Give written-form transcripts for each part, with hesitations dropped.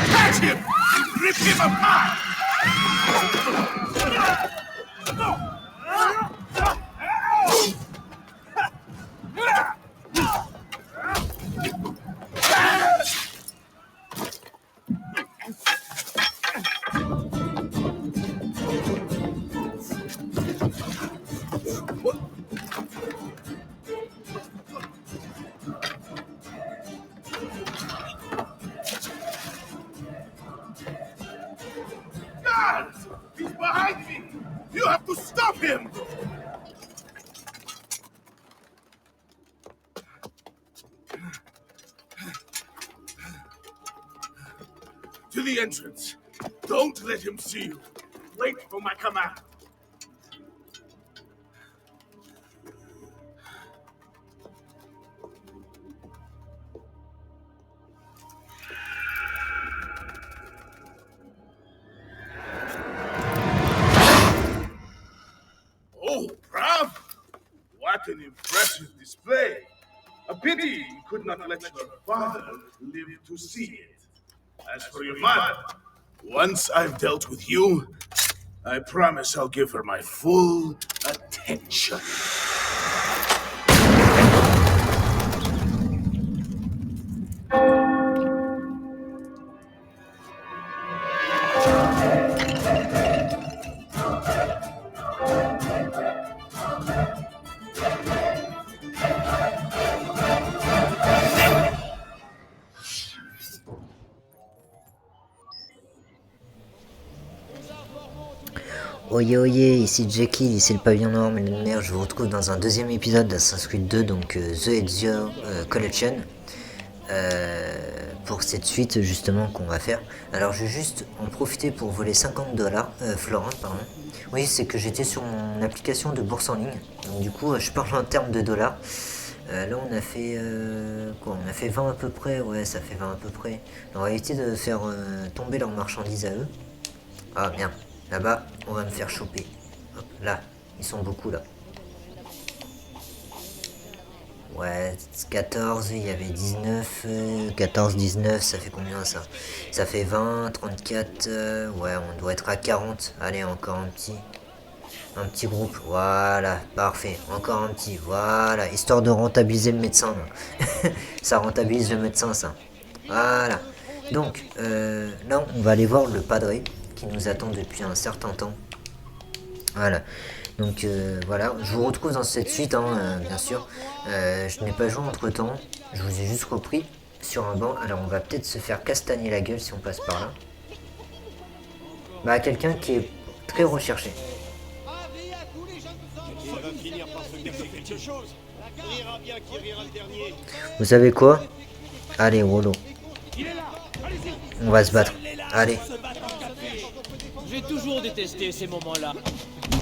Catch him! Rip him apart! Guards! He's behind me! You have to stop him! To the entrance. Don't let him see you. Wait for my command. Oh, bravo! What an impressive display. A pity you could not let your father live to see it. As for your mother, once I've dealt with you, I promise I'll give her my full attention. Oye oye, ici Jekyll, ici le pavillon noir millénaire, je vous retrouve dans un deuxième épisode d'Assassin's Creed 2, donc The Ezio Collection, pour cette suite justement qu'on va faire. Alors je vais juste en profiter pour voler 50$, Florent, pardon. Oui, c'est que j'étais sur mon application de bourse en ligne, donc du coup je parle en termes de dollars. Là on a fait quoi, on a fait 20 à peu près, ouais ça fait 20 à peu près. On va éviter de faire tomber leurs marchandises à eux. Ah merde. Là-bas, on va me faire choper. Hop, là, ils sont beaucoup là. Ouais, 14, il y avait 19, 14, 19, ça fait combien ça? Ça fait 20, 34, ouais, on doit être à 40. Allez, encore un petit groupe. Voilà, parfait. Encore un petit, voilà, histoire de rentabiliser le médecin. Ça rentabilise le médecin, ça. Voilà. Donc, là, on va aller voir le padré qui nous attend depuis un certain temps. Voilà. Donc voilà, je vous retrouve dans cette suite, bien sûr. Je n'ai pas joué entre temps, je vous ai juste repris sur un banc. Alors on va peut-être se faire castagner la gueule si on passe par là. Bah quelqu'un qui est très recherché. Vous savez quoi? Allez, Wolo. On va se battre. Allez. J'ai toujours détesté ces moments-là.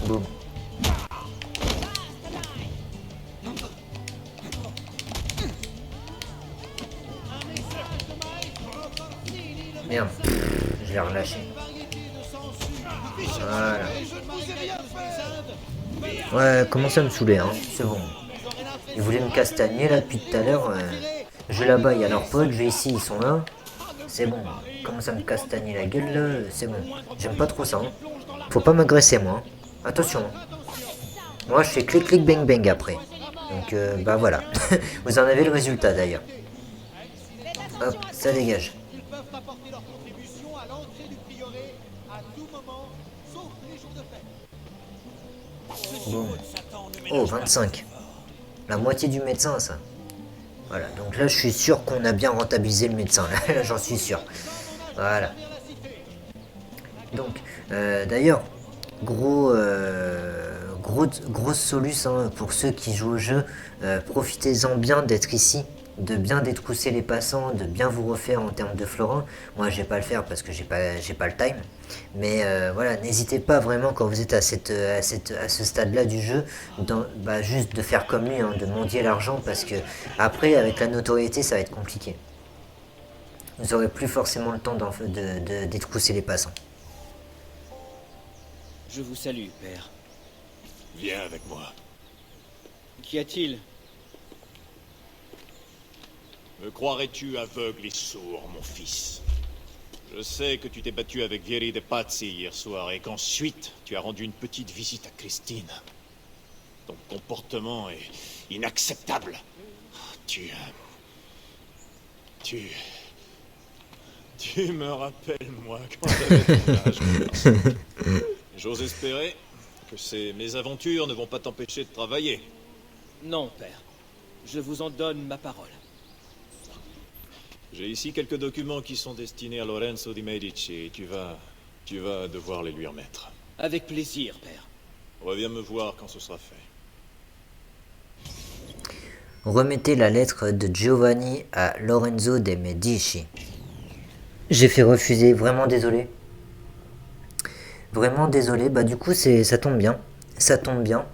Boum. Merde, je l'ai relâché. Voilà. Ouais, commence à me saouler, hein, c'est bon. Ils voulaient me castagner là depuis tout à l'heure. Je vais là-bas, il y a leurs potes, je vais ici, ils sont là. C'est bon, commence à me castagner la gueule là, c'est bon. J'aime pas trop ça, hein. Faut pas m'agresser moi, hein. Attention. Moi je fais clic clic bang bang après. Donc bah voilà. Vous en avez le résultat d'ailleurs. Hop, ça dégage. Bon. Oh, 25. La moitié du médecin, ça. Voilà, donc là, je suis sûr qu'on a bien rentabilisé le médecin. Là, j'en suis sûr. Voilà. Donc, d'ailleurs, grosse soluce hein, pour ceux qui jouent au jeu. Profitez-en bien d'être ici, de bien détrousser les passants, de bien vous refaire en termes de florins. Moi, je vais pas le faire parce que j'ai pas le time. Mais voilà, n'hésitez pas vraiment quand vous êtes à ce stade-là du jeu, juste de faire comme lui, hein, de mendier l'argent parce que après, avec la notoriété, ça va être compliqué. Vous aurez plus forcément le temps de détrousser les passants. Je vous salue, père. Viens avec moi. Qu'y a-t-il? Me croirais-tu aveugle et sourd, mon fils? Je sais que tu t'es battu avec Vieri de Pazzi hier soir et qu'ensuite tu as rendu une petite visite à Christine. Ton comportement est inacceptable. Tu me rappelles, moi, quand j'avais ton âge. J'ose espérer que ces mésaventures ne vont pas t'empêcher de travailler. Non, père. Je vous en donne ma parole. J'ai ici quelques documents qui sont destinés à Lorenzo di Medici et tu vas devoir les lui remettre. Avec plaisir, père. Reviens me voir quand ce sera fait. Remettez la lettre de Giovanni à Lorenzo de Medici. J'ai fait refuser, vraiment désolé. Vraiment désolé, bah du coup ça tombe bien. Ça tombe bien.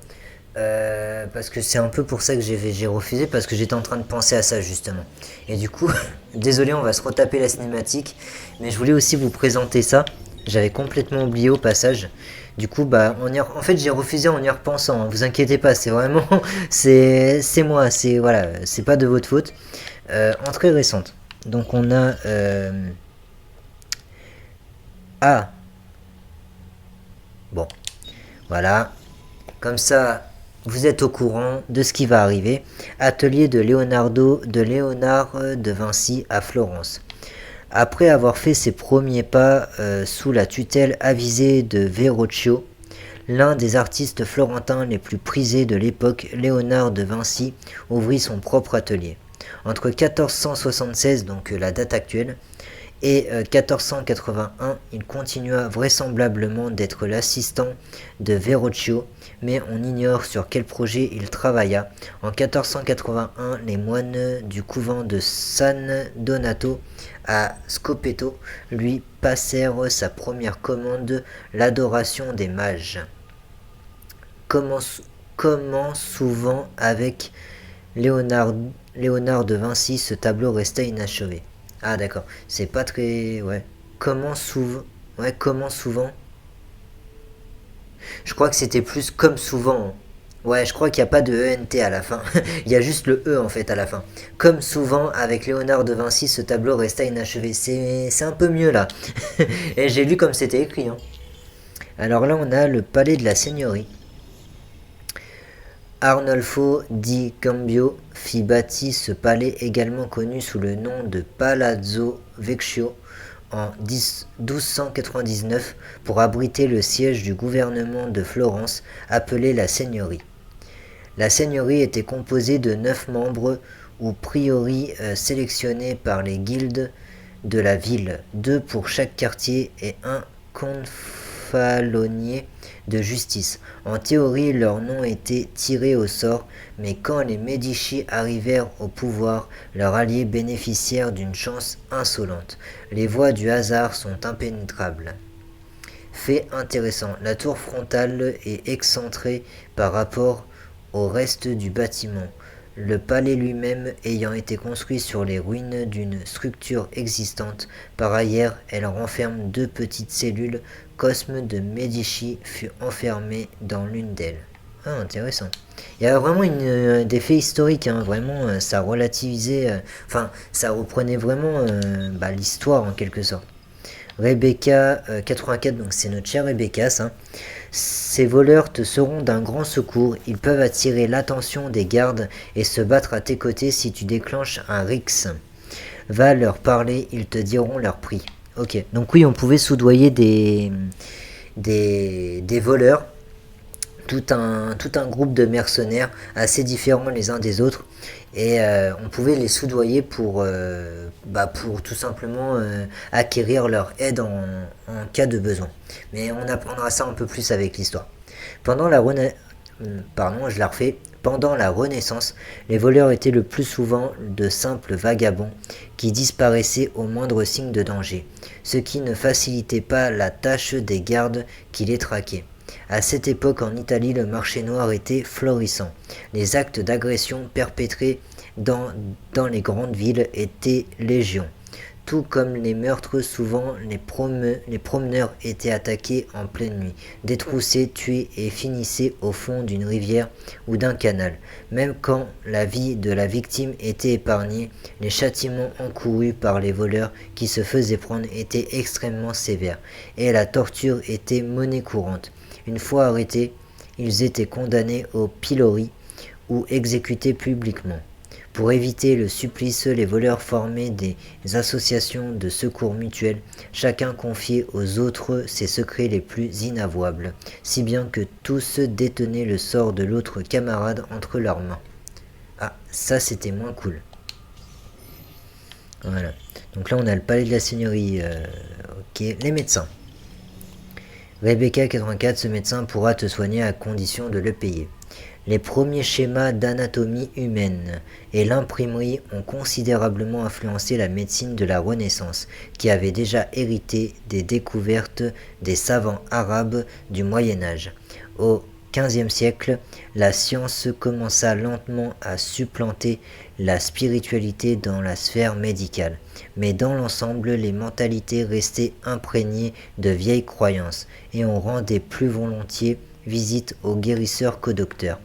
Parce que c'est un peu pour ça que j'ai refusé, parce que j'étais en train de penser à ça justement. Et du coup, désolé, on va se retaper la cinématique, mais je voulais aussi vous présenter ça. J'avais complètement oublié au passage. Du coup, bah, en fait, j'ai refusé en y repensant. Hein. Vous inquiétez pas, c'est vraiment, c'est moi, c'est voilà, c'est pas de votre faute. Entrée récente. Donc on a bon, voilà. Comme ça, vous êtes au courant de ce qui va arriver. Atelier de Léonard de Vinci à Florence. Après avoir fait ses premiers pas sous la tutelle avisée de Verrocchio, l'un des artistes florentins les plus prisés de l'époque, Léonard de Vinci, ouvrit son propre atelier. Entre 1476, donc la date actuelle, et 1481, il continua vraisemblablement d'être l'assistant de Verrocchio, mais on ignore sur quel projet il travailla. En 1481, les moines du couvent de San Donato à Scopeto lui passèrent sa première commande, l'adoration des mages. Comment souvent avec Léonard de Vinci, ce tableau restait inachevé. Ah d'accord, c'est pas très... Ouais. Comment souvent... Ouais, comment souvent... Je crois que c'était plus comme souvent. Ouais, je crois qu'il n'y a pas de ENT à la fin. Il y a juste le E en fait à la fin. Comme souvent avec Léonard de Vinci, ce tableau resta inachevé. C'est un peu mieux là. Et j'ai lu comme c'était écrit. Hein. Alors là, on a le palais de la Seigneurie. Arnolfo di Cambio fit bâtir ce palais également connu sous le nom de Palazzo Vecchio en 1299 pour abriter le siège du gouvernement de Florence appelé la Seigneurie. La Seigneurie était composée de 9 membres ou priori sélectionnés par les guildes de la ville, 2 pour chaque quartier et un confalonier de justice. En théorie, leurs noms étaient tirés au sort, mais quand les Médicis arrivèrent au pouvoir, leurs alliés bénéficièrent d'une chance insolente. Les voies du hasard sont impénétrables. Fait intéressant, la tour frontale est excentrée par rapport au reste du bâtiment, le palais lui-même ayant été construit sur les ruines d'une structure existante. Par ailleurs, elle renferme 2 petites cellules. Cosme de Médicis fut enfermé dans l'une d'elles. Ah, intéressant. Il y a vraiment des faits historiques, hein, vraiment, ça relativisait, ça reprenait vraiment l'histoire en quelque sorte. Rebecca 84, donc c'est notre chère Rebecca, ça. Ces voleurs te seront d'un grand secours, ils peuvent attirer l'attention des gardes et se battre à tes côtés si tu déclenches un rix. Va leur parler, ils te diront leur prix. Ok, donc oui, on pouvait soudoyer des voleurs, tout un groupe de mercenaires assez différents les uns des autres, et on pouvait les soudoyer pour tout simplement acquérir leur aide en cas de besoin. Mais on apprendra ça un peu plus avec l'histoire. Pendant la Renaissance, les voleurs étaient le plus souvent de simples vagabonds qui disparaissaient au moindre signe de danger, ce qui ne facilitait pas la tâche des gardes qui les traquaient. À cette époque, en Italie, le marché noir était florissant. Les actes d'agression perpétrés dans les grandes villes étaient légion. Tout comme les meurtres, souvent les promeneurs étaient attaqués en pleine nuit, détroussés, tués et finissaient au fond d'une rivière ou d'un canal. Même quand la vie de la victime était épargnée, les châtiments encourus par les voleurs qui se faisaient prendre étaient extrêmement sévères, et la torture était monnaie courante. Une fois arrêtés, ils étaient condamnés au pilori ou exécutés publiquement. Pour éviter le supplice, les voleurs formaient des associations de secours mutuels, chacun confiait aux autres ses secrets les plus inavouables, si bien que tous détenaient le sort de l'autre camarade entre leurs mains. Ah, ça c'était moins cool. Voilà. Donc là on a le palais de la seigneurie. Ok, les médecins. Rebecca 84, ce médecin pourra te soigner à condition de le payer. Les premiers schémas d'anatomie humaine et l'imprimerie ont considérablement influencé la médecine de la Renaissance, qui avait déjà hérité des découvertes des savants arabes du Moyen Âge. Au XVe siècle, la science commença lentement à supplanter la spiritualité dans la sphère médicale, mais dans l'ensemble, les mentalités restaient imprégnées de vieilles croyances, et on rendait plus volontiers visite aux guérisseurs qu'aux docteurs.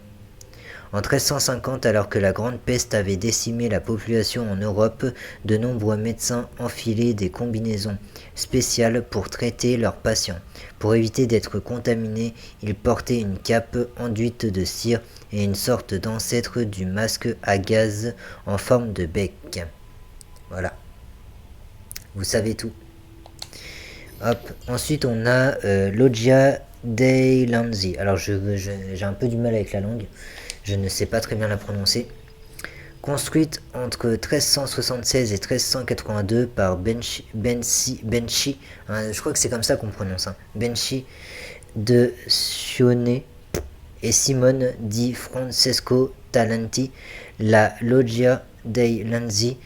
En 1350, alors que la grande peste avait décimé la population en Europe, de nombreux médecins enfilaient des combinaisons spéciales pour traiter leurs patients. Pour éviter d'être contaminés, ils portaient une cape enduite de cire et une sorte d'ancêtre du masque à gaz en forme de bec. Voilà. Vous savez tout. Hop. Ensuite, on a Loggia dei Lanzi. Alors, j'ai un peu du mal avec la langue. Je ne sais pas très bien la prononcer. Construite entre 1376 et 1382 par Benchi, je crois que c'est comme ça qu'on prononce, Benchi de Sione et Simone di Francesco Talenti, la Loggia dei Lanzi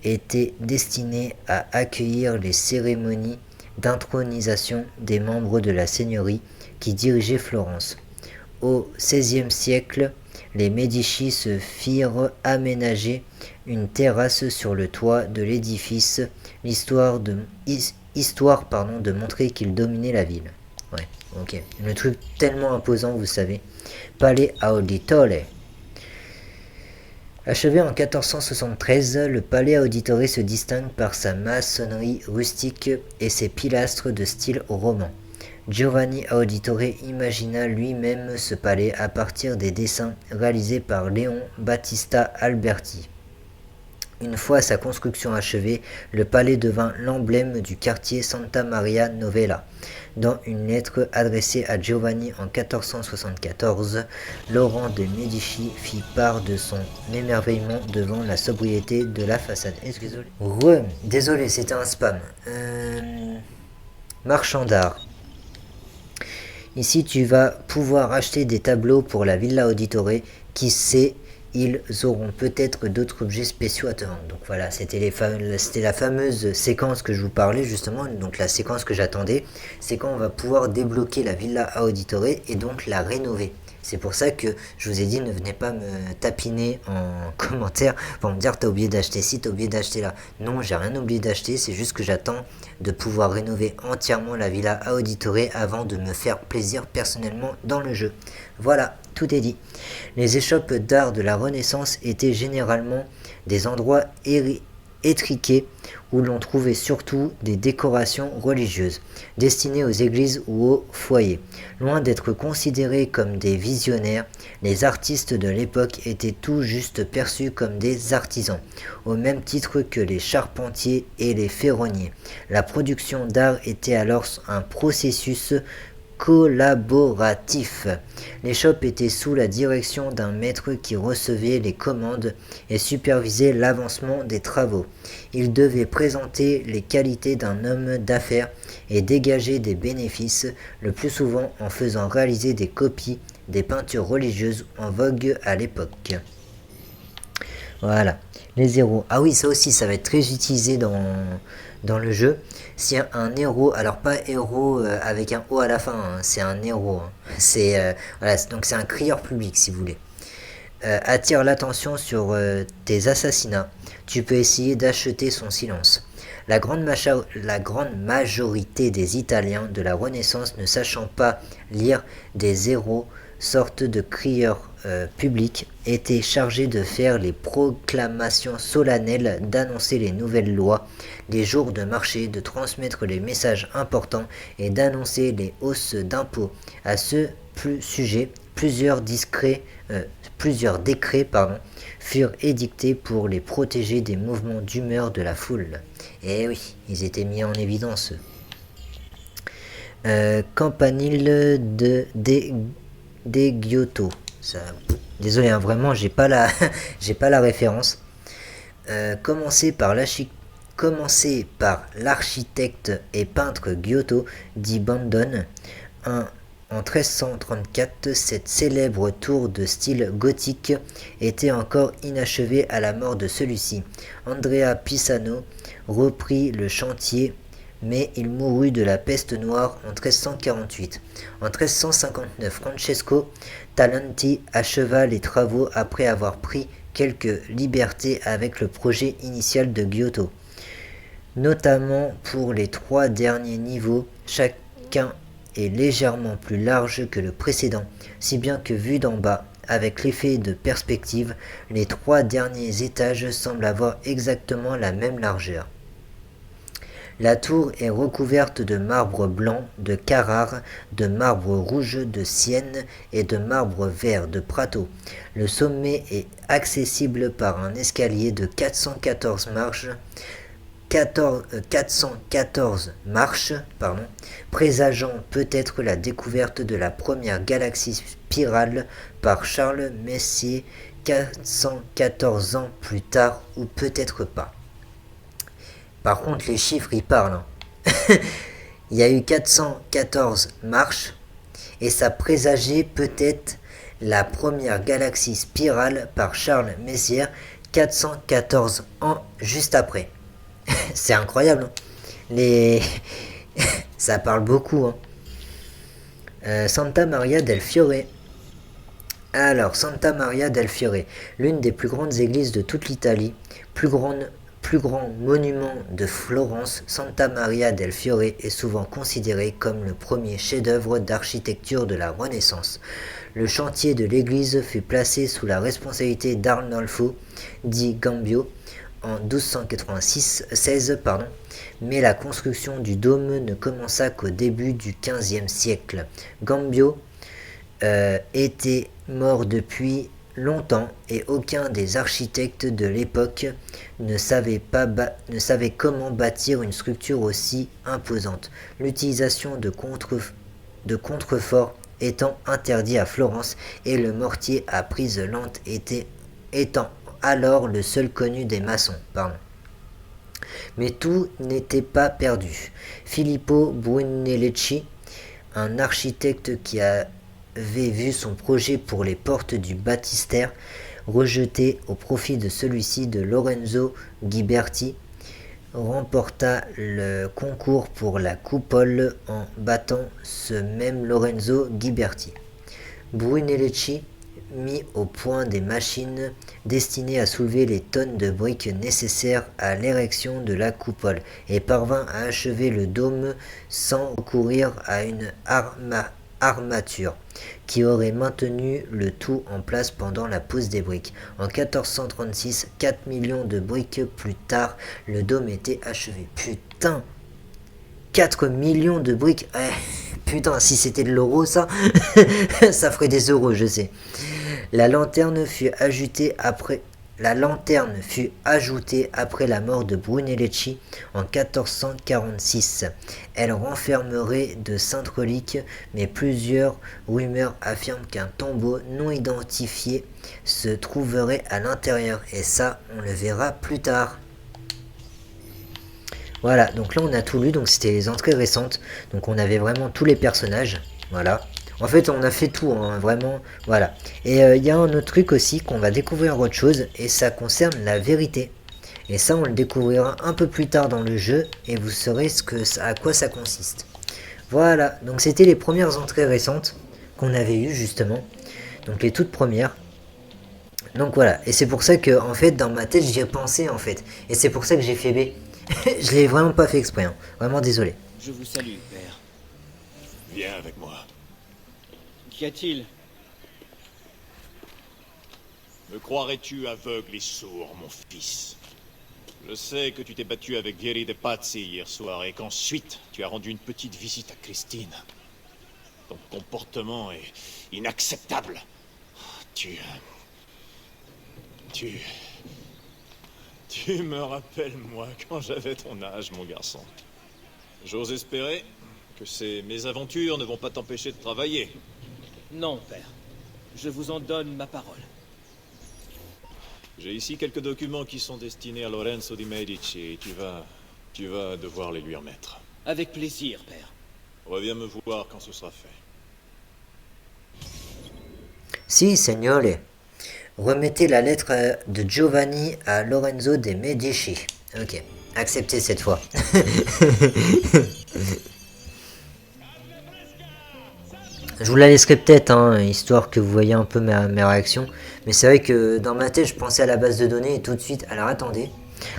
était destinée à accueillir les cérémonies d'intronisation des membres de la seigneurie qui dirigeaient Florence. Au XVIe siècle, les Médicis se firent aménager une terrasse sur le toit de l'édifice, histoire de montrer qu'ils dominaient la ville. Ouais, ok. Le truc tellement imposant, vous savez. Palais Auditore. Achevé en 1473, le Palais Auditore se distingue par sa maçonnerie rustique et ses pilastres de style roman. Giovanni Auditore imagina lui-même ce palais à partir des dessins réalisés par Léon Battista Alberti. Une fois sa construction achevée, le palais devint l'emblème du quartier Santa Maria Novella. Dans une lettre adressée à Giovanni en 1474, Laurent de Médicis fit part de son émerveillement devant la sobriété de la façade. Désolé, c'était un spam. Marchand d'art. Ici, tu vas pouvoir acheter des tableaux pour la Villa Auditore. Qui sait, ils auront peut-être d'autres objets spéciaux à te vendre. Donc voilà, c'était la fameuse séquence que je vous parlais justement. Donc la séquence que j'attendais, c'est quand on va pouvoir débloquer la Villa Auditore et donc la rénover. C'est pour ça que je vous ai dit, ne venez pas me tapiner en commentaire pour me dire t'as oublié d'acheter ci, t'as oublié d'acheter là. Non, j'ai rien oublié d'acheter, c'est juste que j'attends de pouvoir rénover entièrement la Villa Auditore avant de me faire plaisir personnellement dans le jeu. Voilà, tout est dit. Les échoppes d'art de la Renaissance étaient généralement des endroits étriqués où l'on trouvait surtout des décorations religieuses, destinées aux églises ou aux foyers. Loin d'être considérés comme des visionnaires, les artistes de l'époque étaient tout juste perçus comme des artisans, au même titre que les charpentiers et les ferronniers. La production d'art était alors un processus collaboratif. Les shops étaient sous la direction d'un maître qui recevait les commandes et supervisait l'avancement des travaux. Il devait présenter les qualités d'un homme d'affaires et dégager des bénéfices, le plus souvent en faisant réaliser des copies des peintures religieuses en vogue à l'époque. Voilà, les héros. Ah oui, ça aussi, ça va être très utilisé dans le jeu. Si un héros, alors pas héros avec un O à la fin, hein, c'est un héros. Hein. Voilà, donc c'est un crieur public si vous voulez. Attire l'attention sur tes assassinats. Tu peux essayer d'acheter son silence. La grande majorité des Italiens de la Renaissance, ne sachant pas lire des héros, sorte de crieurs publics, étaient chargés de faire les proclamations solennelles, d'annoncer les nouvelles lois, les jours de marché, de transmettre les messages importants et d'annoncer les hausses d'impôts. À ce sujet, plusieurs décrets furent édictés pour les protéger des mouvements d'humeur de la foule. Et oui, ils étaient mis en évidence. Campanile de Giotto. Ça, désolé, hein, vraiment, j'ai pas la référence. Commencé par l'architecte et peintre Giotto di Bondone, en 1334, cette célèbre tour de style gothique était encore inachevée à la mort de celui-ci. Andrea Pisano reprit le chantier, mais il mourut de la peste noire en 1348. En 1359, Francesco Talenti acheva les travaux après avoir pris quelques libertés avec le projet initial de Giotto, notamment pour les 3 derniers niveaux. Chacun est légèrement plus large que le précédent, si bien que vu d'en bas, avec l'effet de perspective, les 3 derniers étages semblent avoir exactement la même largeur. La tour est recouverte de marbre blanc de Carrare, de marbre rouge de Sienne et de marbre vert de Prato. Le sommet est accessible par un escalier de 414 marches, présageant peut-être la découverte de la première galaxie spirale par Charles Messier 414 ans plus tard, ou peut-être pas. Par contre, les chiffres, ils parlent. Hein. Il y a eu 414 marches, et ça présageait peut-être la première galaxie spirale par Charles Messier 414 ans juste après. C'est incroyable. Hein. Ça parle beaucoup. Hein. Santa Maria del Fiore. Alors, Santa Maria del Fiore, l'une des plus grandes églises de toute l'Italie, plus grand monument de Florence, Santa Maria del Fiore est souvent considéré comme le premier chef-d'œuvre d'architecture de la Renaissance. Le chantier de l'église fut placé sous la responsabilité d'Arnolfo di Gambio en 1296, mais la construction du dôme ne commença qu'au début du XVe siècle. Gambio était mort depuis longtemps et aucun des architectes de l'époque ne savait comment bâtir une structure aussi imposante. L'utilisation de contreforts étant interdit à Florence et le mortier à prise lente étant alors le seul connu des maçons. Mais tout n'était pas perdu. Filippo Brunelleschi, un architecte qui avait vu son projet pour les portes du baptistère rejeté au profit de celui-ci de Lorenzo Ghiberti, remporta le concours pour la coupole en battant ce même Lorenzo Ghiberti. Brunelleschi mit au point des machines destinées à soulever les tonnes de briques nécessaires à l'érection de la coupole et parvint à achever le dôme sans recourir à une armature qui aurait maintenu le tout en place pendant la pose des briques. En 1436, 4 millions de briques plus tard, le dôme était achevé. Putain, 4 millions de briques. Putain, si c'était de l'euro ça, ça ferait des euros, je sais. La lanterne fut ajoutée après La lanterne fut ajoutée après la mort de Brunelleschi en 1446. Elle renfermerait de saintes reliques, mais plusieurs rumeurs affirment qu'un tombeau non identifié se trouverait à l'intérieur. Et ça, on le verra plus tard. Voilà, donc là on a tout lu, donc c'était les entrées récentes. Donc on avait vraiment tous les personnages, voilà. En fait, on a fait tout, hein, vraiment, voilà. Et il y a un autre truc aussi qu'on va découvrir autre chose, et ça concerne la vérité. Et ça, on le découvrira un peu plus tard dans le jeu, et vous saurez à quoi ça consiste. Voilà, donc c'était les premières entrées récentes qu'on avait eues, justement. Donc les toutes premières. Donc voilà, et c'est pour ça que, en fait, dans ma tête, j'y ai pensé, en fait. Et c'est pour ça que j'ai fait B. Je l'ai vraiment pas fait exprès, hein. Vraiment désolé. Je vous salue, père. Viens avec moi. Qu'y a-t-il? Me croirais-tu aveugle et sourd, mon fils? Je sais que tu t'es battu avec Vieri de Pazzi hier soir et qu'ensuite tu as rendu une petite visite à Christine. Ton comportement est inacceptable. Tu me rappelles, moi, quand j'avais ton âge, mon garçon. J'ose espérer que ces mésaventures ne vont pas t'empêcher de travailler. Non, père. Je vous en donne ma parole. J'ai ici quelques documents qui sont destinés à Lorenzo di Medici et tu vas devoir les lui remettre. Avec plaisir, père. Reviens me voir quand ce sera fait. Si, signore. Remettez la lettre de Giovanni à Lorenzo de Medici. Ok, acceptez cette fois. Je vous la laisserai peut-être, hein, histoire que vous voyez un peu mes réactions. Mais c'est vrai que dans ma tête, je pensais à la base de données et tout de suite... Alors, attendez.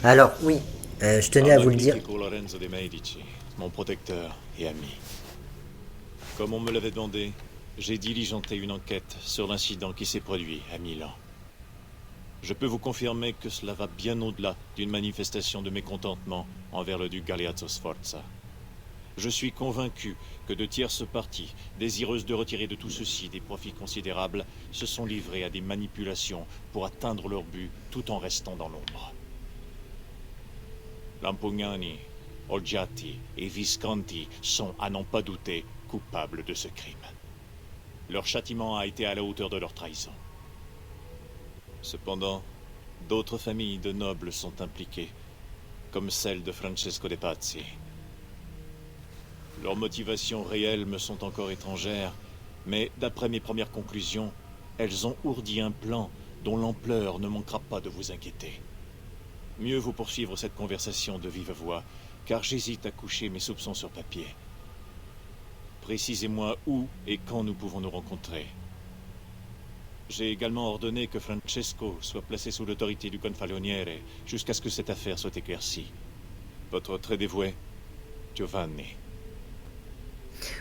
Alors, oui, je tenais à vous le dire. Lorenzo de Medici, mon protecteur et ami. Comme on me l'avait demandé, j'ai diligenté une enquête sur l'incident qui s'est produit à Milan. Je peux vous confirmer que cela va bien au-delà d'une manifestation de mécontentement envers le duc Galeazzo Sforza. Je suis convaincu que de tierces parties, désireuses de retirer de tout ceci des profits considérables, se sont livrées à des manipulations pour atteindre leur but tout en restant dans l'ombre. Lampugnani, Olgiati et Visconti sont, à n'en pas douter, coupables de ce crime. Leur châtiment a été à la hauteur de leur trahison. Cependant, d'autres familles de nobles sont impliquées, comme celle de Francesco de Pazzi. Leurs motivations réelles me sont encore étrangères, mais d'après mes premières conclusions, elles ont ourdi un plan dont l'ampleur ne manquera pas de vous inquiéter. Mieux vaut poursuivre cette conversation de vive voix, car j'hésite à coucher mes soupçons sur papier. Précisez-moi où et quand nous pouvons nous rencontrer. J'ai également ordonné que Francesco soit placé sous l'autorité du Gonfaloniere jusqu'à ce que cette affaire soit éclaircie. Votre très dévoué, Giovanni.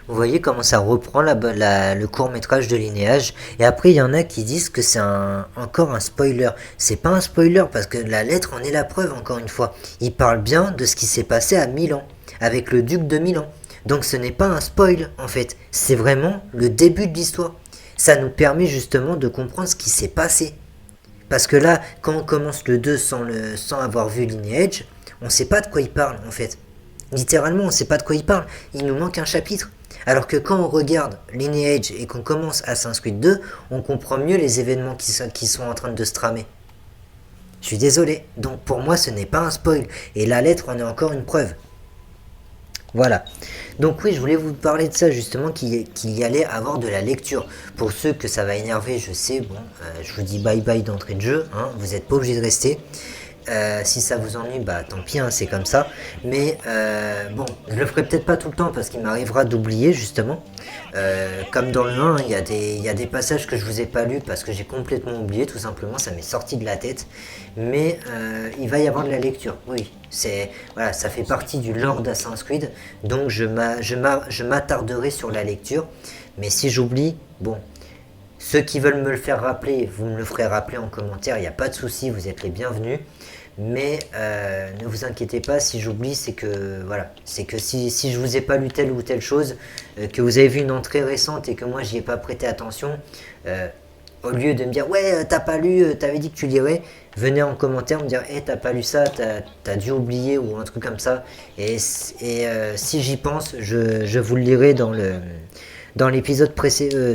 Vous voyez comment ça reprend le court-métrage de Linéage. Et après, il y en a qui disent que c'est encore un spoiler. C'est pas un spoiler parce que la lettre en est la preuve, encore une fois. Il parle bien de ce qui s'est passé à Milan, avec le duc de Milan. Donc ce n'est pas un spoil, en fait. C'est vraiment le début de l'histoire. Ça nous permet justement de comprendre ce qui s'est passé. Parce que là, quand on commence le 2 sans avoir vu Lineage, on ne sait pas de quoi il parle, en fait. Littéralement, on ne sait pas de quoi il parle. Il nous manque un chapitre. Alors que quand on regarde Lineage et qu'on commence Assassin's Creed 2, on comprend mieux les événements qui sont en train de se tramer. Je suis désolé. Donc pour moi, ce n'est pas un spoil. Et la lettre en est encore une preuve. Voilà. Donc oui, je voulais vous parler de ça justement, qu'il y allait avoir de la lecture. Pour ceux que ça va énerver, je sais, bon, je vous dis bye bye d'entrée de jeu, hein, vous n'êtes pas obligé de rester. Si ça vous ennuie, bah tant pis, hein, c'est comme ça. Mais bon, je le ferai peut-être pas tout le temps parce qu'il m'arrivera d'oublier justement. Comme dans le 1, il y a des passages que je vous ai pas lus parce que j'ai complètement oublié, tout simplement, ça m'est sorti de la tête. Mais il va y avoir de la lecture, oui. Voilà, ça fait partie du lore d'Assassin's Creed, donc je m'attarderai sur la lecture. Mais si j'oublie, bon, ceux qui veulent me le faire rappeler, vous me le ferez rappeler en commentaire, il n'y a pas de souci, vous êtes les bienvenus. Mais ne vous inquiétez pas, si j'oublie, c'est que voilà, c'est que si je vous ai pas lu telle ou telle chose, que vous avez vu une entrée récente et que moi j'y ai pas prêté attention, Au lieu de me dire, ouais, t'as pas lu, t'avais dit que tu lirais, venez en commentaire me dire, t'as pas lu ça, t'as dû oublier ou un truc comme ça. Et si j'y pense, je vous le lirai dans l'épisode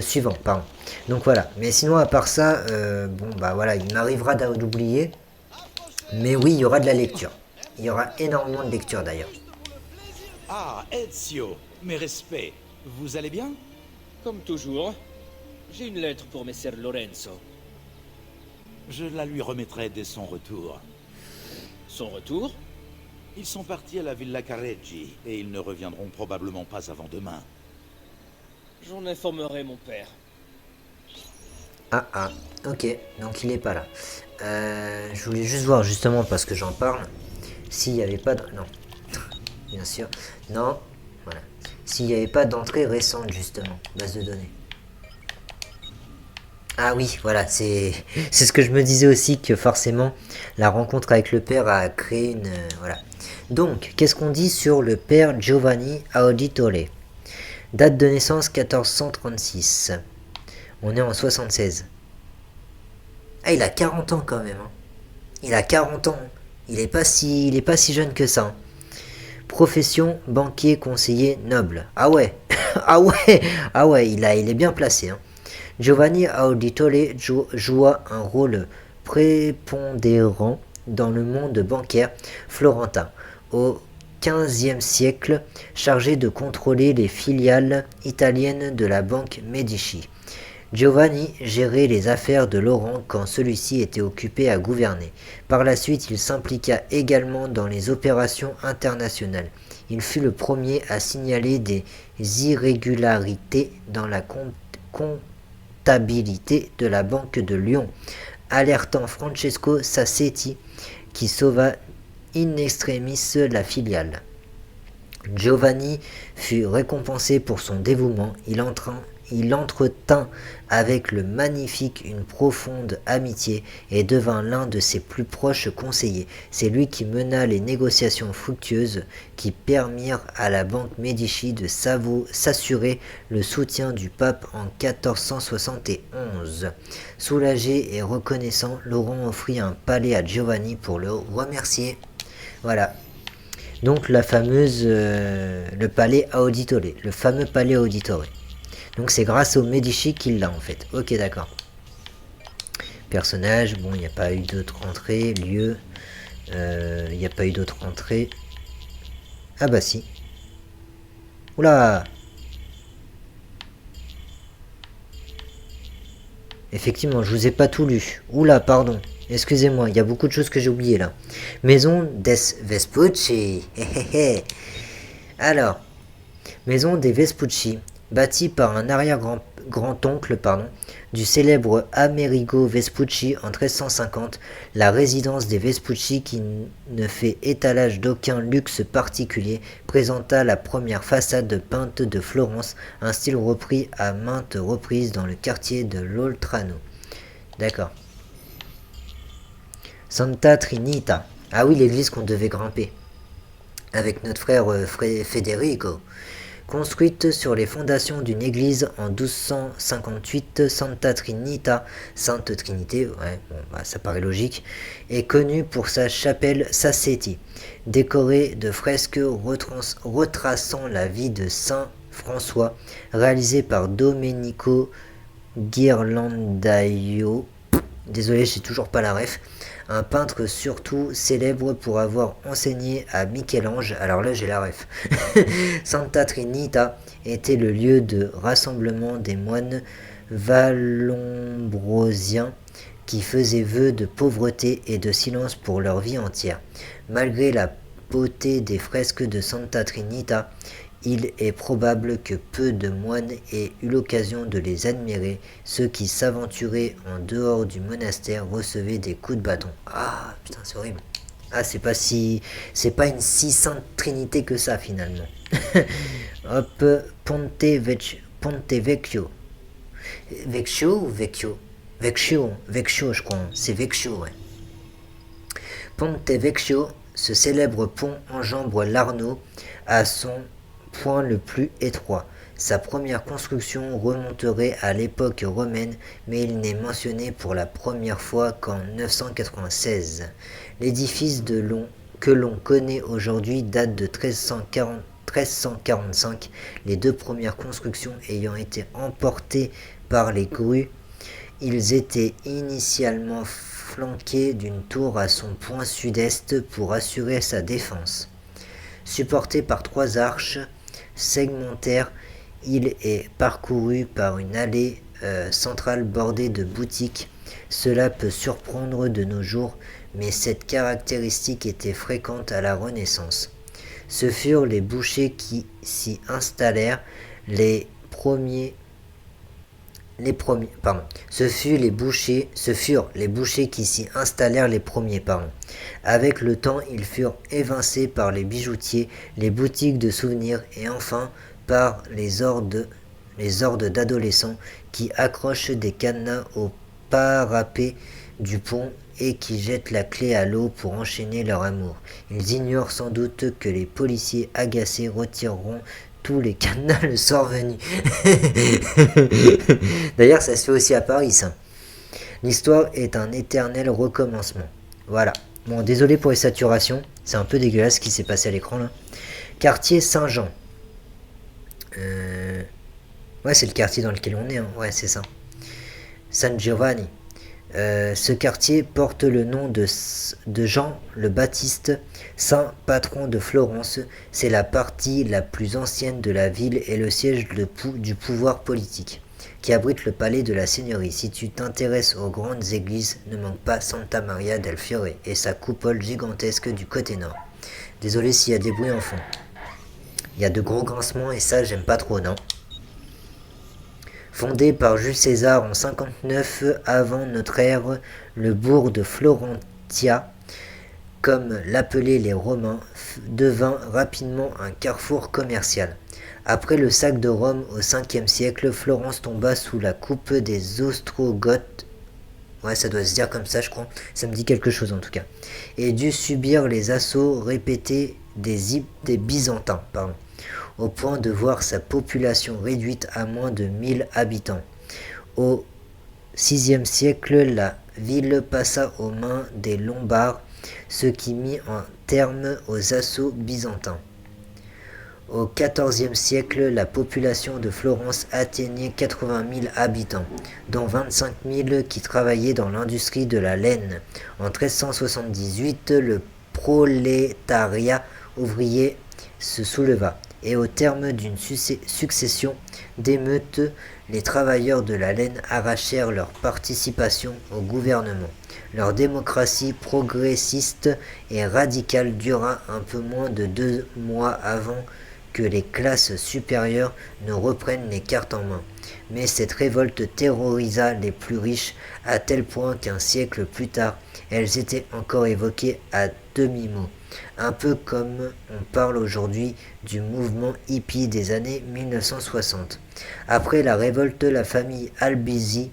suivant. Pardon. Donc voilà. Mais sinon, à part ça, bon, bah voilà, il m'arrivera d'oublier. Mais oui, il y aura de la lecture. Il y aura énormément de lecture d'ailleurs. Ah, Ezio, mes respects. Vous allez bien? Comme toujours, j'ai une lettre pour Messer Lorenzo. Je la lui remettrai dès son retour. Son retour? Ils sont partis à la Villa Careggi et ils ne reviendront probablement pas avant demain. J'en informerai mon père. Ah, ok, donc il est pas là. Je voulais juste voir justement parce que j'en parle. S'il n'y avait pas de... Non, bien sûr. Non, voilà. S'il n'y avait pas d'entrée récente justement, base de données. Ah oui, voilà, c'est ce que je me disais aussi, que forcément la rencontre avec le père a créé une... voilà. Donc, qu'est-ce qu'on dit sur le père Giovanni Auditore? Date de naissance 1436. On est en 76. Ah, il a 40 ans quand même. Hein. Il a 40 ans. Il est pas si jeune que ça. Hein. Profession, banquier, conseiller, noble. Ah ouais. Ah ouais, il est bien placé. Hein. Giovanni Auditore joua un rôle prépondérant dans le monde bancaire florentin au XVe siècle, chargé de contrôler les filiales italiennes de la banque Medici. Giovanni gérait les affaires de Laurent quand celui-ci était occupé à gouverner. Par la suite, il s'impliqua également dans les opérations internationales. Il fut le premier à signaler des irrégularités dans la comptabilité de la Banque de Lyon, alertant Francesco Sassetti qui sauva in extremis la filiale. Giovanni fut récompensé pour son dévouement. Il entretint avec le magnifique une profonde amitié et devint l'un de ses plus proches conseillers. C'est lui qui mena les négociations fructueuses qui permirent à la banque Medici de s'assurer le soutien du pape en 1471. Soulagé et reconnaissant, Laurent offrit un palais à Giovanni pour le remercier. Voilà. Donc le palais Auditore, le fameux palais Auditore. Donc c'est grâce au Medici qu'il l'a en fait. Ok, d'accord. Personnage, bon, il n'y a pas eu d'autres entrées. Lieu, il n'y a pas eu d'autres entrées. Ah bah si. Oula. Effectivement, je vous ai pas tout lu. Oula, pardon. Excusez-moi, il y a beaucoup de choses que j'ai oubliées là. Maison des Vespucci. Alors, maison des Vespucci. Bâti par un arrière-grand-oncle du célèbre Amerigo Vespucci en 1350, la résidence des Vespucci, qui ne fait étalage d'aucun luxe particulier, présenta la première façade peinte de Florence, un style repris à maintes reprises dans le quartier de l'Oltrano. D'accord. Santa Trinita. Ah oui, l'église qu'on devait grimper. Avec notre frère Federico. Construite sur les fondations d'une église en 1258, Santa Trinita, Sainte Trinité, ouais, bon, bah, ça paraît logique, est connue pour sa chapelle Sassetti, décorée de fresques retraçant la vie de Saint François, réalisée par Domenico Ghirlandaio. Désolé, j'ai toujours pas la ref. Un peintre surtout célèbre pour avoir enseigné à Michel-Ange. Alors là, j'ai la ref. Santa Trinita était le lieu de rassemblement des moines vallombrosiens qui faisaient vœu de pauvreté et de silence pour leur vie entière. Malgré la beauté des fresques de Santa Trinita, il est probable que peu de moines aient eu l'occasion de les admirer. Ceux qui s'aventuraient en dehors du monastère recevaient des coups de bâton. Ah, putain, c'est horrible. Ah, c'est pas une si sainte trinité que ça, finalement. Hop, Ponte Vecchio. Vecchio ou Vecchio? Vecchio, je crois. C'est Vecchio, ouais. Ponte Vecchio, ce célèbre pont enjambe l'Arno à son point le plus étroit. Sa première construction remonterait à l'époque romaine, mais il n'est mentionné pour la première fois qu'en 996. L'édifice que l'on connaît aujourd'hui date de 1345, les deux premières constructions ayant été emportées par les grues. Ils étaient initialement flanqués d'une tour à son point sud-est pour assurer sa défense. Supporté par 3 arches segmentaires, il est parcouru par une allée centrale bordée de boutiques. Cela peut surprendre de nos jours, mais cette caractéristique était fréquente à la Renaissance. Ce furent les bouchers qui s'y installèrent Ce furent les bouchers qui s'y installèrent les premiers, Avec le temps, ils furent évincés par les bijoutiers, les boutiques de souvenirs et enfin par les hordes d'adolescents qui accrochent des cadenas au parapet du pont et qui jettent la clé à l'eau pour enchaîner leur amour. Ils ignorent sans doute que les policiers agacés retireront tous les cadenas le soir venu. D'ailleurs, ça se fait aussi à Paris, ça. L'histoire est un éternel recommencement. Voilà. Bon, désolé pour les saturations. C'est un peu dégueulasse ce qui s'est passé à l'écran, là. Quartier Saint-Jean. Ouais, c'est le quartier dans lequel on est, hein. Ouais, c'est ça. San Giovanni. Ce quartier porte le nom de Jean le Baptiste, saint patron de Florence. C'est la partie la plus ancienne de la ville et le siège du pouvoir politique, qui abrite le palais de la seigneurie. Si tu t'intéresses aux grandes églises, ne manque pas Santa Maria del Fiore et sa coupole gigantesque du côté nord. Désolé s'il y a des bruits en fond. Il y a de gros grincements et ça, j'aime pas trop, non. Fondé par Jules César en 59 avant notre ère, le bourg de Florentia, comme l'appelaient les Romains, devint rapidement un carrefour commercial. Après le sac de Rome au 5e siècle, Florence tomba sous la coupe des Ostrogoths. Ouais, ça doit se dire comme ça, je crois. Ça me dit quelque chose en tout cas. Et dut subir les assauts répétés des Byzantins, au point de voir sa population réduite à moins de 1000 habitants. Au VIe siècle, la ville passa aux mains des Lombards, ce qui mit un terme aux assauts byzantins. Au XIVe siècle, la population de Florence atteignait 80 000 habitants, dont 25 000 qui travaillaient dans l'industrie de la laine. En 1378, le prolétariat ouvrier se souleva, et au terme d'une succession d'émeutes, les travailleurs de la laine arrachèrent leur participation au gouvernement. Leur démocratie progressiste et radicale dura un peu moins de 2 mois avant que les classes supérieures ne reprennent les cartes en main. Mais cette révolte terrorisa les plus riches à tel point qu'un siècle plus tard, elles étaient encore évoquées à demi-mot. Un peu comme on parle aujourd'hui du mouvement hippie des années 1960. Après la révolte, la famille Albizzi,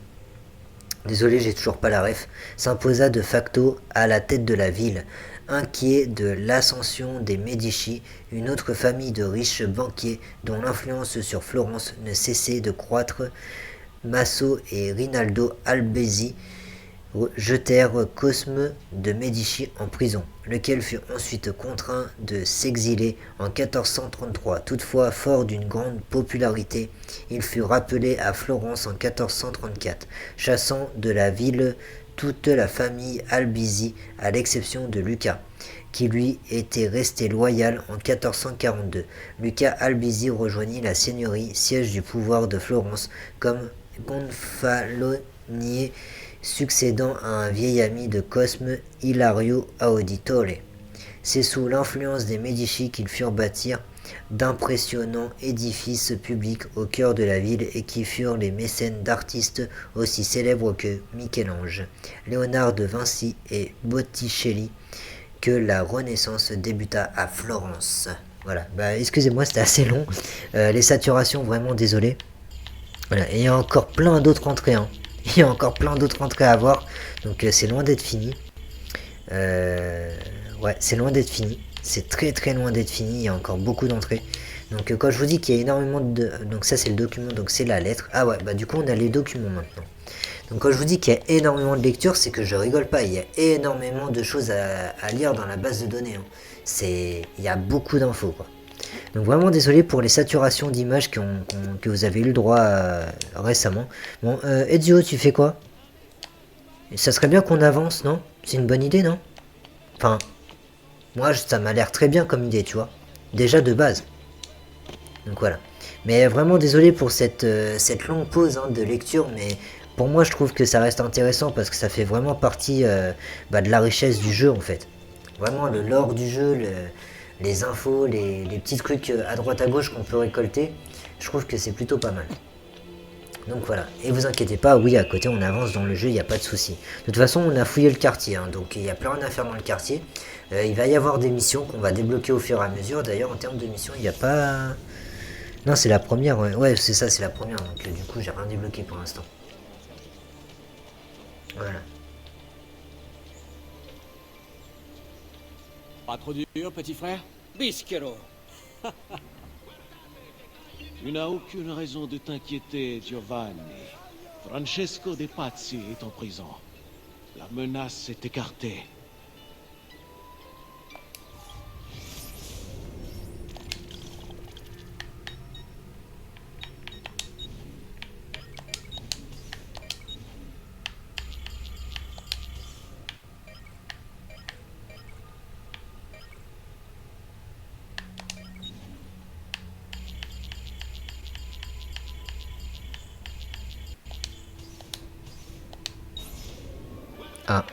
désolé j'ai toujours pas la ref, s'imposa de facto à la tête de la ville. Inquiet de l'ascension des Médicis, une autre famille de riches banquiers dont l'influence sur Florence ne cessait de croître, Masso et Rinaldo Albizzi, jetèrent Cosme de Médicis en prison, lequel fut ensuite contraint de s'exiler en 1433. Toutefois, fort d'une grande popularité, il fut rappelé à Florence en 1434, chassant de la ville toute la famille Albizzi, à l'exception de Lucas, qui lui était resté loyal en 1442. Lucas Albizzi rejoignit la seigneurie, siège du pouvoir de Florence, comme gonfalonier, succédant à un vieil ami de Cosme, Hilario Auditore. C'est sous l'influence des Médicis qu'ils furent bâtir d'impressionnants édifices publics au cœur de la ville et qui furent les mécènes d'artistes aussi célèbres que Michel-Ange, Léonard de Vinci et Botticelli, que la Renaissance débuta à Florence. Voilà, excusez-moi, c'était assez long. Les saturations, vraiment désolé. Voilà, et il y a encore plein d'autres entrées, hein. Il y a encore plein d'autres entrées à voir, donc c'est loin d'être fini. Ouais, c'est loin d'être fini. C'est très très loin d'être fini, il y a encore beaucoup d'entrées. Donc quand je vous dis qu'il y a énormément de... Donc ça c'est le document, donc c'est la lettre. Ah ouais, bah du coup on a les documents maintenant. Donc quand je vous dis qu'il y a énormément de lectures, c'est que je rigole pas. Il y a énormément de choses à lire dans la base de données. Hein. Il y a beaucoup d'infos quoi. Donc vraiment désolé pour les saturations d'images que vous avez eu le droit récemment. Bon, Ezio, tu fais quoi? Ça serait bien qu'on avance, non? C'est une bonne idée, non? Enfin, moi ça m'a l'air très bien comme idée, tu vois. Déjà de base. Donc voilà. Mais vraiment désolé pour cette longue pause hein, de lecture, mais pour moi je trouve que ça reste intéressant parce que ça fait vraiment partie de la richesse du jeu en fait. Vraiment le lore du jeu, les infos, les petits trucs à droite à gauche qu'on peut récolter, je trouve que c'est plutôt pas mal. Donc voilà, et vous inquiétez pas, oui à côté on avance dans le jeu, il n'y a pas de souci. De toute façon on a fouillé le quartier, hein, donc il y a plein à faire dans le quartier. Il va y avoir des missions qu'on va débloquer au fur et à mesure, d'ailleurs en termes de missions il n'y a pas... Non c'est la première, ouais c'est ça, c'est la première, donc du coup j'ai rien débloqué pour l'instant. Voilà. Pas trop dur, petit frère? Bischero. Tu n'as aucune raison de t'inquiéter, Giovanni. Francesco De Pazzi est en prison. La menace est écartée. Ah.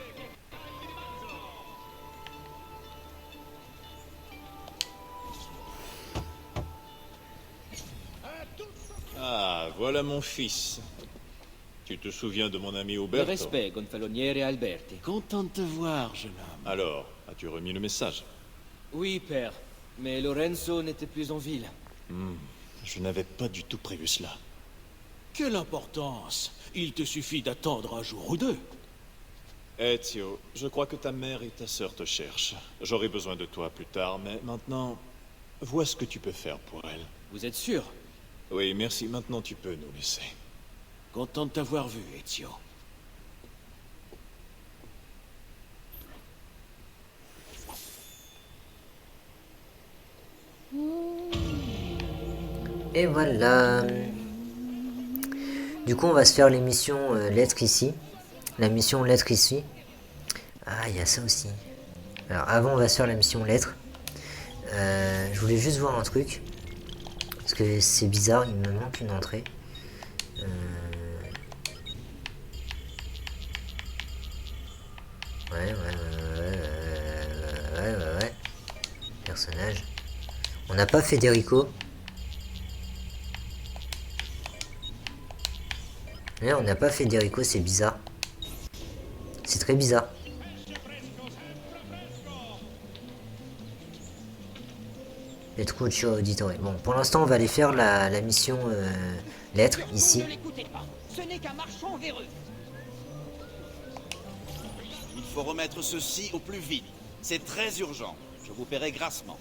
Ah, voilà mon fils. Tu te souviens de mon ami Le Uberto? respect, gonfaloniere Alberti. Content de te voir, jeune homme. Alors, as-tu remis le message? Oui, père. Mais Lorenzo n'était plus en ville. Je n'avais pas du tout prévu cela. Quelle importance! Il te suffit d'attendre un jour ou deux. Ezio, je crois que ta mère et ta sœur te cherchent. J'aurai besoin de toi plus tard, mais maintenant, vois ce que tu peux faire pour elles. Vous êtes sûr? Oui, merci. Maintenant, tu peux nous laisser. Content de t'avoir vu, Ezio. Et voilà. Du coup, on va se faire l'émission lettre ici. La mission lettre ici. Ah, il y a ça aussi. Alors, avant, on va se faire la mission lettre. Je voulais juste voir un truc. Parce que c'est bizarre, il me manque une entrée. Ouais. Personnage. On n'a pas Federico. Mais on n'a pas Federico, c'est bizarre. C'est très bizarre. Petruccio Auditore. Bon, pour l'instant, on va aller faire la mission lettre ici. Ce n'est qu'un marchand véreux. Il faut remettre ceci au plus vite. C'est très urgent. Je vous paierai grassement.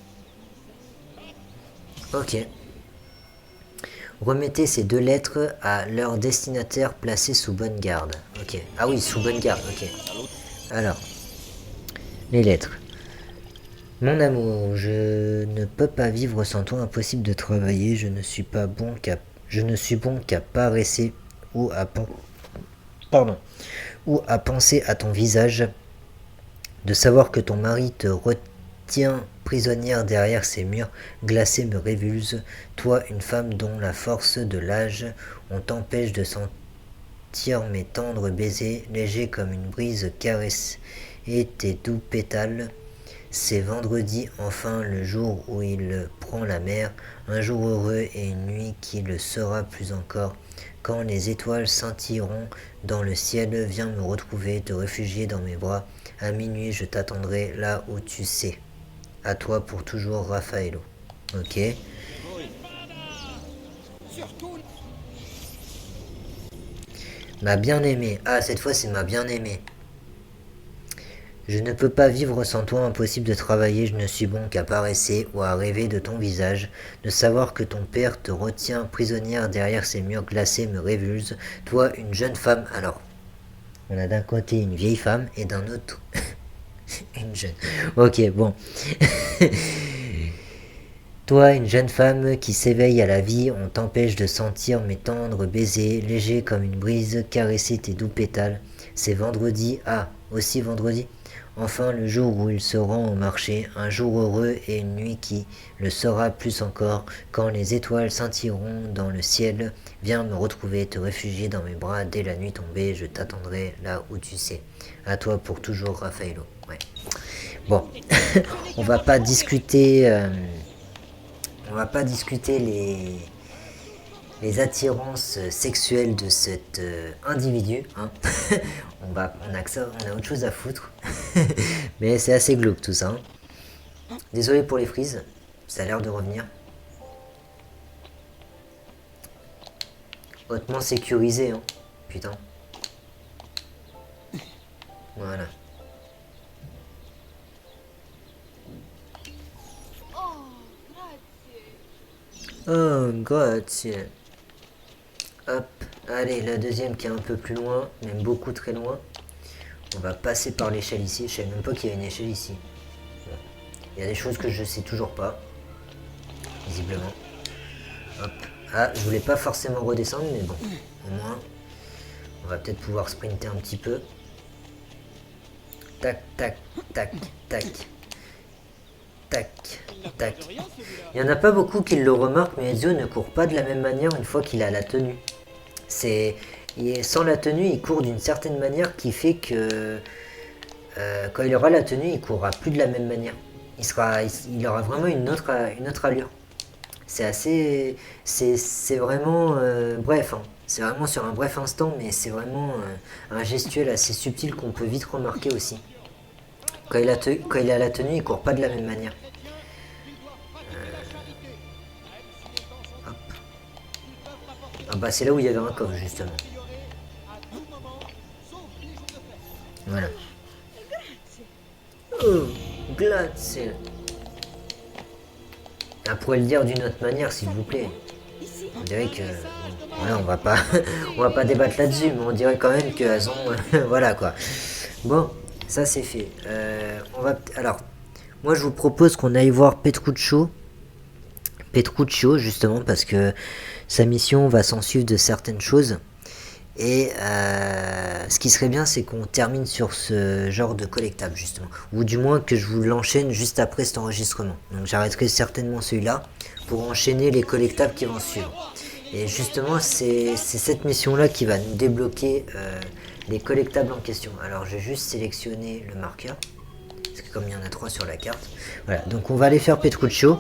Ok. Remettez ces deux lettres à leur destinataire placé sous bonne garde. Ok. Ah oui, sous bonne garde, ok. Alors. Les lettres. Mon amour, je ne peux pas vivre sans toi, impossible de travailler, je ne suis bon qu'à paresser ou à penser à ton visage, de savoir que ton mari te retient prisonnière derrière ces murs glacés me révulse, toi une femme dont la force de l'âge on t'empêche de sentir mes tendres baisers, légers comme une brise caresse et tes doux pétales. C'est vendredi, enfin le jour où il prend la mer, un jour heureux et une nuit qui le sera plus encore. Quand les étoiles scintilleront dans le ciel, viens me retrouver, te réfugier dans mes bras. À minuit, je t'attendrai là où tu sais. À toi pour toujours, Raffaello. Ok. Ma bien-aimée. Ah, cette fois, c'est ma bien-aimée. Je ne peux pas vivre sans toi, impossible de travailler, je ne suis bon qu'à paresser ou à rêver de ton visage. De savoir que ton père te retient prisonnière derrière ces murs glacés me révulse. Toi, une jeune femme, alors, on a d'un côté une vieille femme et d'un autre une jeune. Ok, bon. Toi, une jeune femme qui s'éveille à la vie, on t'empêche de sentir mes tendres baisers, légers comme une brise, caresser tes doux pétales. C'est vendredi, ah, aussi vendredi. Enfin, le jour où il se rend au marché, un jour heureux et une nuit qui le sera plus encore, quand les étoiles scintilleront dans le ciel. Viens me retrouver, te réfugier dans mes bras dès la nuit tombée, je t'attendrai là où tu sais. À toi pour toujours, Raffaello. Ouais. Bon, on va pas discuter... On va pas discuter les attirances sexuelles de cet individu. Hein. on a que ça, on a autre chose à foutre. Mais c'est assez glauque tout ça. Hein. Désolé pour les frises, ça a l'air de revenir. Hautement sécurisé, hein. Putain. Voilà. Oh, grazie. Hop, allez, la deuxième qui est un peu plus loin, même beaucoup très loin. On va passer par l'échelle ici. Je savais même pas qu'il y a une échelle ici. Bon. Il y a des choses que je sais toujours pas. Visiblement. Hop. Ah, je voulais pas forcément redescendre, mais bon. Au moins, on va peut-être pouvoir sprinter un petit peu. Tac, tac, tac, tac. Tac, tac. Il n'y en a pas beaucoup qui le remarquent, mais Ezio ne court pas de la même manière une fois qu'il a la tenue. Sans la tenue, il court d'une certaine manière qui fait que quand il aura la tenue, il courra plus de la même manière. Il aura vraiment une autre allure. C'est vraiment bref. Hein. C'est vraiment sur un bref instant, mais c'est vraiment un gestuel assez subtil qu'on peut vite remarquer aussi. Quand il a la tenue, il court pas de la même manière. Hop. Ah bah c'est là où il y avait un coffre justement. Voilà. Oh, grazie. On pourrait le dire d'une autre manière s'il vous plaît. On dirait que... Voilà, on va pas débattre là-dessus, mais on dirait quand même qu'elles ont... voilà quoi. Bon. Ça c'est fait. Alors, moi je vous propose qu'on aille voir Petruccio. Petruccio justement parce que sa mission va s'en suivre de certaines choses. Et ce qui serait bien c'est qu'on termine sur ce genre de collectable justement. Ou du moins que je vous l'enchaîne juste après cet enregistrement. Donc j'arrêterai certainement celui-là pour enchaîner les collectables qui vont suivre. Et justement c'est cette mission là qui va nous débloquer... les collectables en question. Alors je vais juste sélectionner le marqueur. Parce que comme il y en a 3 sur la carte. Voilà, donc on va aller faire Petruccio.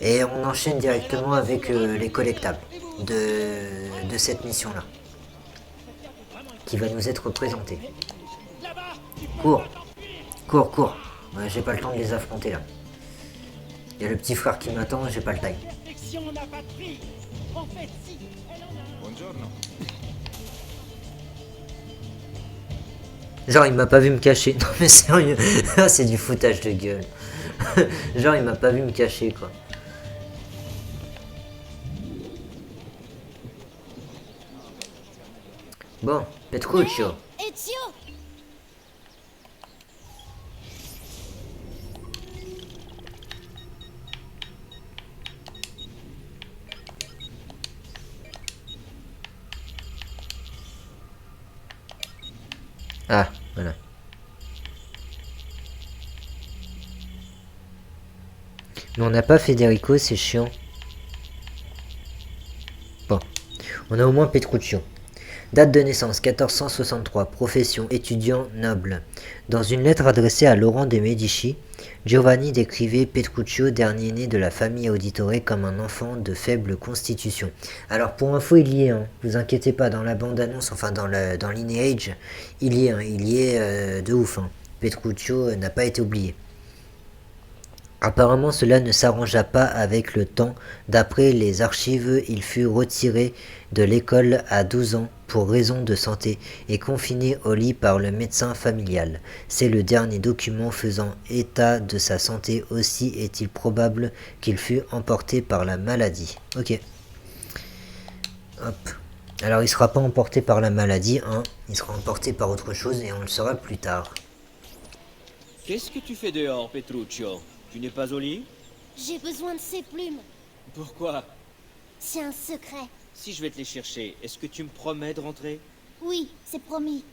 Et on enchaîne directement avec les collectables de cette mission là. Qui va nous être présentée. Cours. Cours, cours. Ouais, j'ai pas le temps de les affronter là. Il y a le petit frère qui m'attend, j'ai pas le time. Genre il m'a pas vu me cacher. Non mais sérieux. C'est du foutage de gueule. Genre il m'a pas vu me cacher quoi. Bon, Petruccio. Ezio! Ah, voilà. Mais on n'a pas Federico, c'est chiant. Bon, on a au moins Petruccio. Date de naissance 1463, profession étudiant noble. Dans une lettre adressée à Laurent de Médicis, Giovanni décrivait Petruccio, dernier né de la famille Auditore, comme un enfant de faible constitution. Alors pour info, il y est, hein. Vous inquiétez pas, dans la bande-annonce, enfin dans Lineage, il y est, hein. Il y est de ouf. Hein. Petruccio n'a pas été oublié. Apparemment, cela ne s'arrangea pas avec le temps. D'après les archives, il fut retiré de l'école à 12 ans pour raison de santé et confiné au lit par le médecin familial. C'est le dernier document faisant état de sa santé. Aussi est-il probable qu'il fût emporté par la maladie. Ok. Hop. Alors il sera pas emporté par la maladie, hein. Il sera emporté par autre chose et on le saura plus tard. Qu'est-ce que tu fais dehors, Petruccio? Tu n'es pas au lit? J'ai besoin de ces plumes. Pourquoi? C'est un secret. Si je vais te les chercher, est-ce que tu me promets de rentrer? Oui, c'est promis.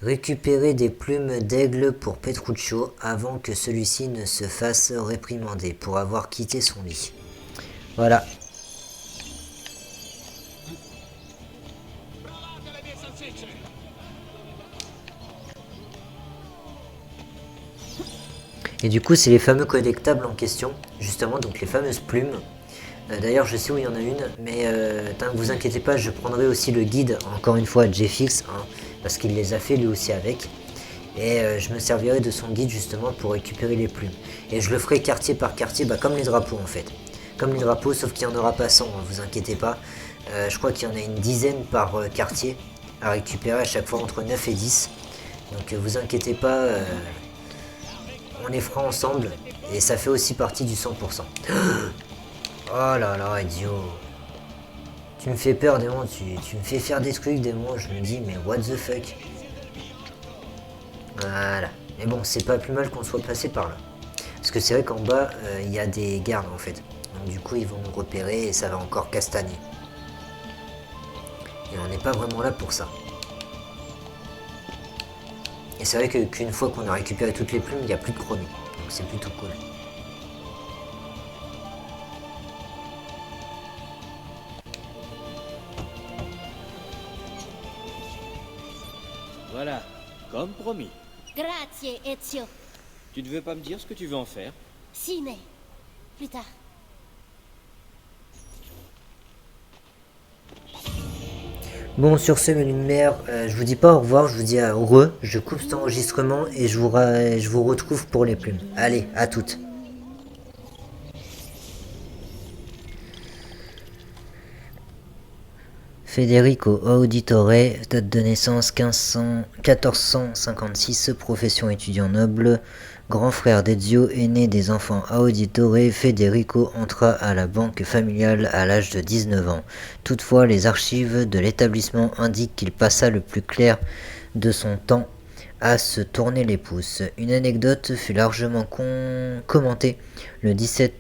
Récupérer des plumes d'aigle pour Petruccio avant que celui-ci ne se fasse réprimander pour avoir quitté son lit. Voilà. Et du coup, c'est les fameux collectables en question, justement, donc les fameuses plumes. D'ailleurs, je sais où il y en a une, mais ne vous inquiétez pas, je prendrai aussi le guide, encore une fois, à JFix, hein, parce qu'il les a fait lui aussi avec. Et je me servirai de son guide justement pour récupérer les plumes. Et je le ferai quartier par quartier, bah, comme les drapeaux en fait. Comme les drapeaux, sauf qu'il n'y en aura pas 100, hein, vous inquiétez pas. Je crois qu'il y en a une dizaine par quartier à récupérer à chaque fois entre 9 et 10. Donc vous inquiétez pas, on les fera ensemble. Et ça fait aussi partie du 100%. Oh là là, idiot. Tu me fais peur, démon, tu me fais faire des trucs, démon. Je me dis, mais what the fuck. Voilà. Mais bon, c'est pas plus mal qu'on soit passé par là. Parce que c'est vrai qu'en bas, il y a des gardes en fait. Donc du coup, ils vont nous repérer et ça va encore castagner. Et on n'est pas vraiment là pour ça. Et c'est vrai qu'une fois qu'on a récupéré toutes les plumes, il n'y a plus de chrono. Donc c'est plutôt cool. Voilà, comme promis. Grazie, Ezio. Tu ne veux pas me dire ce que tu veux en faire? Si, mais plus tard. Bon, sur ce, mes lumières, je vous dis pas au revoir, je vous dis à heureux. Je coupe cet enregistrement et je vous retrouve pour les plumes. Allez, à toutes. Federico Auditore, date de naissance 1456, profession étudiant noble, grand frère d'Ezio, aîné des enfants Auditore. Federico entra à la banque familiale à l'âge de 19 ans. Toutefois, les archives de l'établissement indiquent qu'il passa le plus clair de son temps à se tourner les pouces. Une anecdote fut largement commentée le 17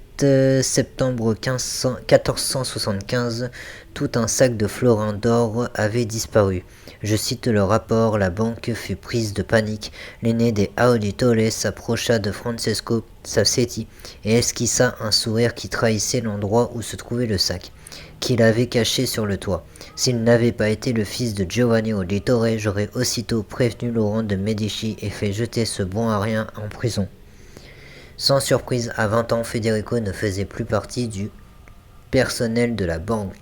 septembre 1475, tout un sac de florins d'or avait disparu. Je cite le rapport: la banque fut prise de panique. L'aîné des Auditore s'approcha de Francesco Sassetti et esquissa un sourire qui trahissait l'endroit où se trouvait le sac, qu'il avait caché sur le toit. S'il n'avait pas été le fils de Giovanni Auditore, j'aurais aussitôt prévenu Laurent de Médicis et fait jeter ce bon à rien en prison. Sans surprise, à 20 ans, Federico ne faisait plus partie du personnel de la banque.